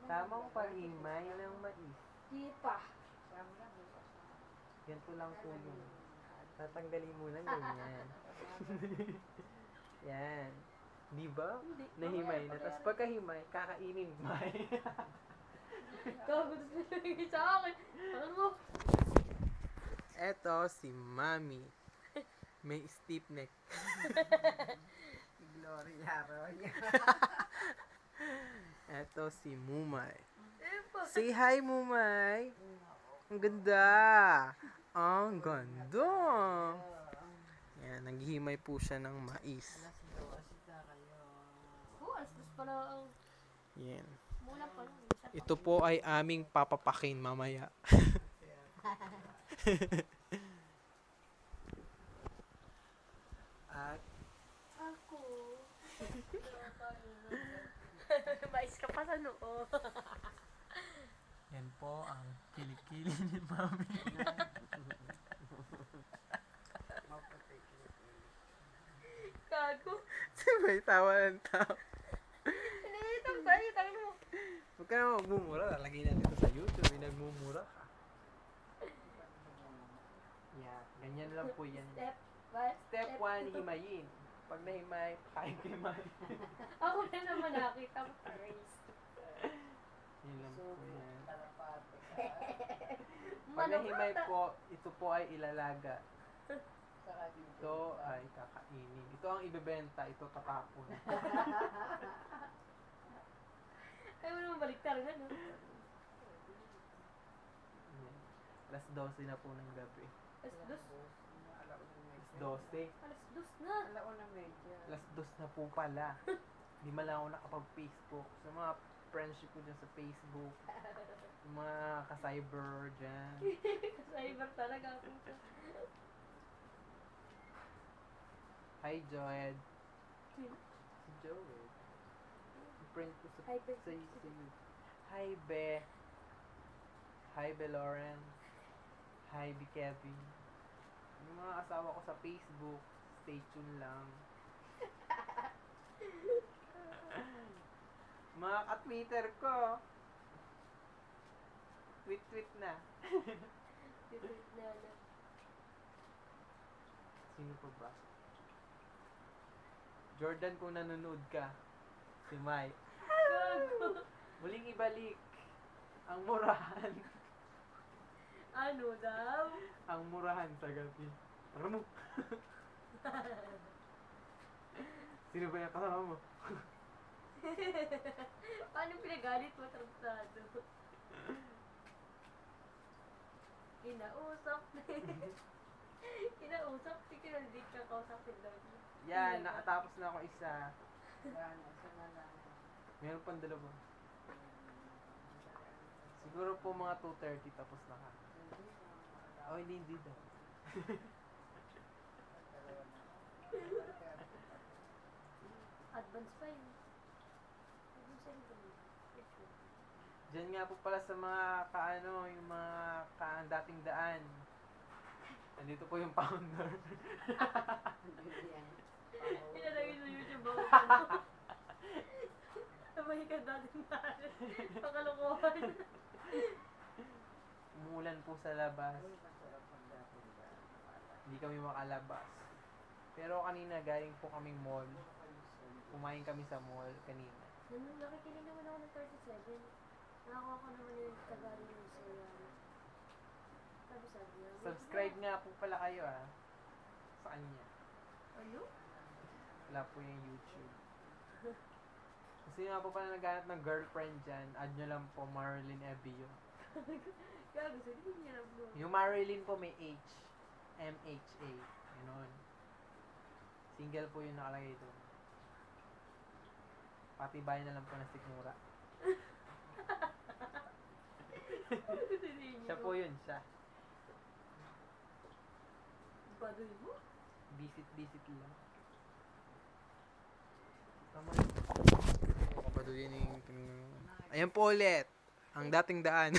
Tamang paghimay ng mais. Di pa. Ganito lang po yun. Tatanggalin mo lang ganyan. Yan. Di ba? Hindi. Nahimay na. Tapos pagkahimay, kakainin mo. Gago, tapos pinagigit sa akin. Ano mo? Eto si Mami. May stiff neck. Gloria Arroyo. Eto si Mumay. Eh, pa. Say hi, Mumay. Ang ganda. Ang ganda. Yan, naghihimay po siya ng mais. Alas dos pala ang Yan. mula pa lang. Ito po ay aming papapakin mamaya. At Ako. Mais ka pa sa noo. yan po ang kilikili ni Mami. Gago. May tawa ng tao. Iniitang tayo, tayo mo. Huwag ka naman magmumura. Lalagay natin ito sa YouTube. May nagmumura ka. Yan. Ganyan lang po yan. Step 1, himayin. Pag nahimay, kain himay. Ako na naman nakita mo sa race. Yun lang po yan. Pag nahimay po, ito po ay ilalaga. Ito ay kakainin. Ito ang ibebenta. Ito tatapon. Ayaw mo naman baliktarin na, no? Yan. Alas 12 na po ng gabi. Alas dos. Alas 12. Alas dos na. Alas 2 na po pala. Hindi man lang ako nakapag-Facebook. Sa mga friendship ko dyan sa Facebook. Yung mga ka-cyber dyan. Cyber talaga ako. Hi, Joed. Sino? Si Joed. Yung friend ko sa Hi, Be. sa YouTube. Hi, Be. Hi, Be Lawrence. Hi, Be Kevin. Yung mga asawa ko sa Facebook, stay tuned lang. Mga ka-Twitter ko. Tweet na. Titweet na na. Sino pa ba? Jordan, kung nanonood ka. Si Mai. Gago. Muling ibalik ang murahan. Ano daw? Ang murahan sa gabi. Tara mo. Sino ba yung kasama mo? Paano pinagalit mo, trampado? Kinausap. Kinausap. Hindi ka kausapin daw. Yan, nakatapos na ako isa. Meron pang dalawa. Siguro po mga 2:30 tapos na ka. Oh, hindi daw. Advance pa yun. Advance yun ba? Diyan nga po pala sa mga kaano, yung mga dating daan. Nandito po yung founder. Pinalagay sa YouTube ako. Sabay ka dating natin. Pakalokohan. Umuulan po sa labas. Hindi kami makalabas. Pero kanina galing po kaming mall. Kumain kami sa mall kanina. Nakikinig naman ako ng 37. Nakakuha ko naman yung tagali yung saya. Sabi niya. Subscribe nga po pala kayo sa kanya. Ano? Wala po yung YouTube. Kasi nga po pala naghanap ng girlfriend dyan, add nyo lang po Marilyn Ebio. Gago, sabi niya lang mo. Yung Marilyn po may H. M-H-A. Ganon. Single po yung nakalagay doon. Patibay na lang po ng sikmura. Siya po yun, siya. Baduy mo? Visit lang. Tama yun. Kapaduyin yung... Ayan po ulit. Ang dating daan.